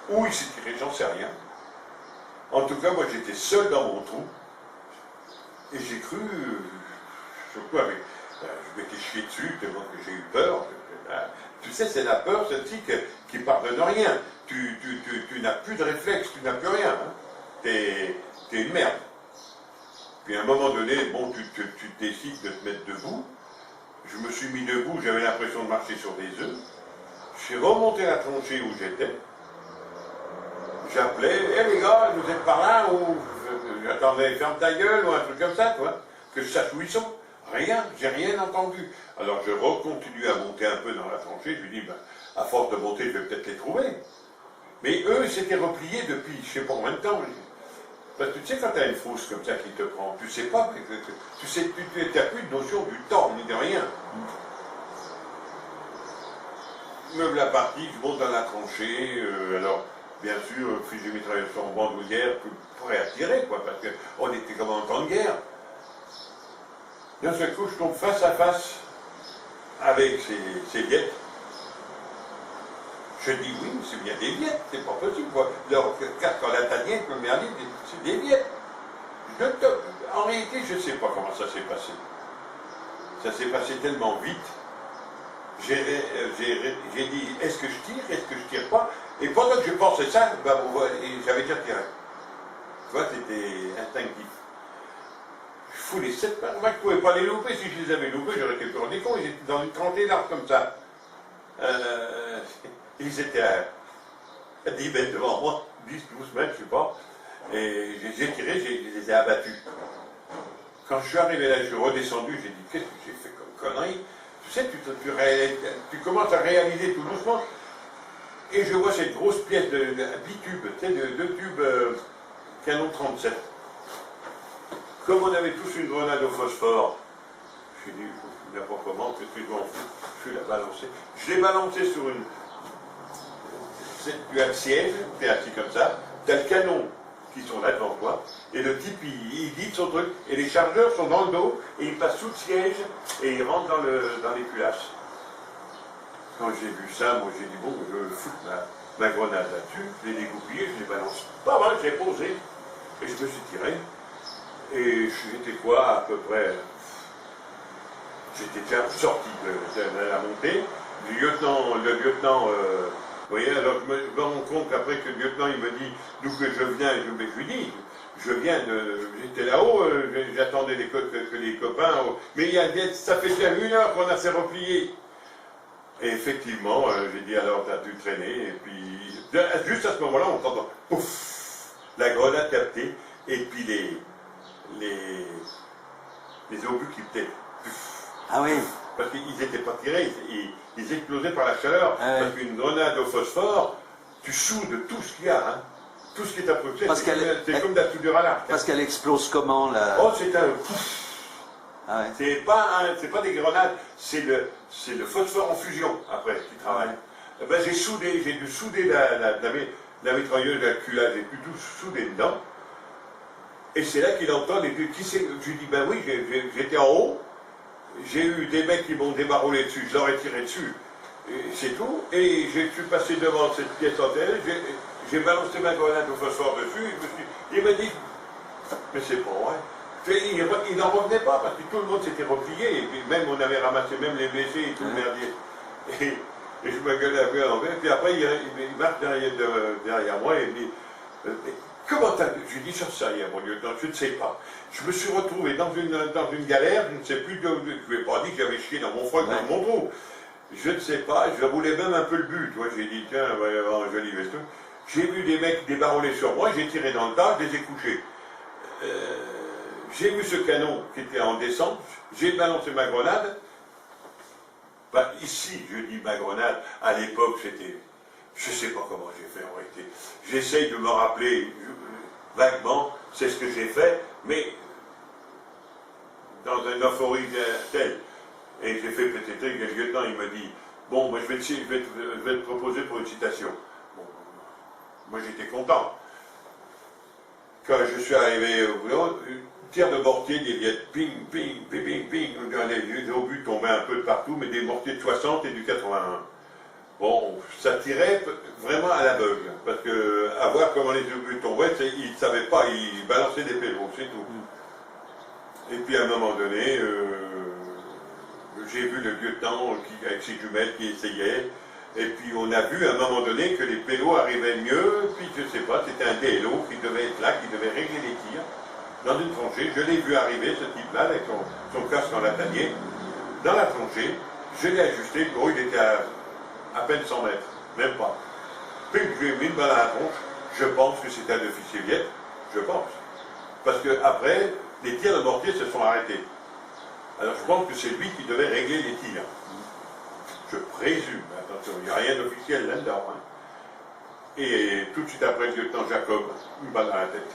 Où il s'est tiré, j'en sais rien. En tout cas, moi j'étais seul dans mon trou. Et j'ai cru, surtout avec, je m'étais chié dessus tellement que j'ai eu peur. Tu sais, c'est la peur, celle-ci, qui pardonne rien. Tu n'as plus de réflexe, tu n'as plus rien. Hein. T'es une merde. Puis à un moment donné, bon, tu décides de te mettre debout. Je me suis mis debout, j'avais l'impression de marcher sur des œufs. Je suis remonté la tranchée où j'étais. J'appelais, hé les gars, vous êtes par là ou j'attendais, ferme ta gueule ou un truc comme ça, quoi. Que je sache où ils sont. Rien, j'ai rien entendu. Alors je recontinue à monter un peu dans la tranchée, je lui dis, ben, à force de monter, je vais peut-être les trouver. Mais eux, ils s'étaient repliés depuis je ne sais pas combien de temps. Parce que tu sais, quand tu as une frousse comme ça qui te prend, tu sais pas, tu sais, tu n'as plus de notion du temps, ni de rien. Meuble à partie, je monte dans la tranchée, alors, bien sûr, fusil mitrailleur en bandoulière, prêt à tirer, quoi, parce qu'on était comme en temps de guerre. D'un seul coup, je tombe face à face avec ces viettes. Je dis oui, mais c'est bien des viettes, c'est pas possible, quoi. Leur carte en latanien, comme m'a dit, c'est des viettes. En réalité, je ne sais pas comment ça s'est passé. Ça s'est passé tellement vite. J'ai dit, est-ce que je tire pas? Et pendant que je pensais ça, ben, j'avais déjà tiré. Tu vois, c'était instinctif. Je fous les 7 balles. Moi, je ne pouvais pas les louper. Si je les avais loupés, j'aurais été peur des cons. Ils étaient dans une trentaine d'arbres comme ça. Ils étaient à 10 mètres devant moi, 10, 12 mètres, je ne sais pas. Et j'ai tiré, je les ai abattus. Quand je suis arrivé là, je suis redescendu, j'ai dit, qu'est-ce que j'ai fait comme connerie? Tu sais, tu commences à réaliser tout doucement. Et je vois cette grosse pièce de bitube, tu sais, de tubes canon 37. Comme on avait tous une grenade au phosphore, j'ai dit, n'importe comment, qu'est-ce que je m'en fous? Je suis la balancé. Je l'ai balancé sur une. Tu as le siège, tu es assis comme ça, tu as le canon qui sont là devant toi, et le type il dit son truc, et les chargeurs sont dans le dos, et il passe sous le siège, et il rentre dans les culasses. Quand j'ai vu ça, moi j'ai dit, bon, je fous ma grenade là-dessus, je l'ai dégoupillée, je l'ai balancé. Pas mal, je l'ai posé, et je me suis tiré. Et j'étais quoi, à peu près, j'étais déjà sorti de la montée. Le lieutenant, vous voyez, alors je me rends compte qu'après que le lieutenant il me dit d'où que je viens, je lui dis, j'étais là-haut, j'attendais que les copains, mais ça fait déjà 1 heure qu'on a s'est replié. Et effectivement, j'ai dit alors t'as dû traîner, et puis juste à ce moment-là, on entend pouf, la grenade captée, et puis les obus qui étaient. Ah oui. Parce qu'ils n'étaient pas tirés, ils explosaient par la chaleur. Ah parce qu'une grenade au phosphore, tu soudes tout ce qu'il y a, hein. Tout ce qui est approché, c'est comme de la soudure à l'arc. Parce qu'elle explose comment là? Oh, c'est un. Ah ouais. C'est pas des grenades, c'est le phosphore en fusion après qui travaille. Ah ouais. Ben, j'ai dû souder la mitrailleuse, la culasse, j'ai pu tout souder dedans. Et c'est là qu'il entend les deux. Qui c'est? Je lui dis, ben oui, j'étais en haut, j'ai eu des mecs qui m'ont débarroulé dessus, je leur ai tiré dessus, c'est tout. Et je suis passé devant cette pièce en tête, j'ai balancé ma grenade au phosphore dessus, et il m'a dit, mais c'est pas vrai. Il n'en revenait pas parce que tout le monde s'était replié, et puis même on avait ramassé même les blessés et tout le merdier. Et je me gueulais un peu en envers, puis après il marche derrière moi et il me dit, comment t'as. Je lui dis, j'en sais rien, mon lieutenant, je ne sais pas. Je me suis retrouvé dans une galère, je ne sais plus d'où. Je ne lui ai pas dit que j'avais chié dans mon froc, dans mon trou. Je ne sais pas, je roulais même un peu le but. Toi, j'ai dit, tiens, on va y avoir un joli veston. J'ai vu des mecs débarrolés sur moi, j'ai tiré dans le tas, je les ai couchés. J'ai vu ce canon qui était en descente, j'ai balancé ma grenade. Ben, ici, je dis ma grenade, à l'époque, c'était. Je ne sais pas comment j'ai fait en réalité. J'essaye de me rappeler vaguement, c'est ce que j'ai fait, mais dans une euphorie telle. Et j'ai fait peut-être que le lieutenant, il me dit, bon, moi je vais te proposer pour une citation. Bon, moi j'étais content. Quand je suis arrivé au boulot, tir de mortier, des viettes, ping, ping, ping, ping, ping, les obus tombaient un peu de partout, mais des mortiers de 60 et du 81. Bon, ça tirait vraiment à l'aveugle. parce que à voir comment les obus tombaient, il ne savait pas, il balançait des pélos, c'est tout. Et puis à un moment donné, j'ai vu le lieutenant avec ses jumelles qui essayait, et puis on a vu à un moment donné que les pélos arrivaient mieux, puis je sais pas, c'était un DLO qui devait être là, qui devait régler les tirs dans une tranchée. Je l'ai vu arriver, ce type-là, avec son casque en latanier, dans la tranchée. Je l'ai ajusté, gros, il était à peine 100 mètres, même pas. Puis je lui ai mis une balle à la tronche. Je pense que c'était un officier Viet, je pense. Parce que après, les tirs de mortier se sont arrêtés. Alors je pense que c'est lui qui devait régler les tirs. Je présume, attention, il n'y a rien d'officiel là-dedans. Hein. Et tout de suite après, le lieutenant Jacob, une balle dans la tête.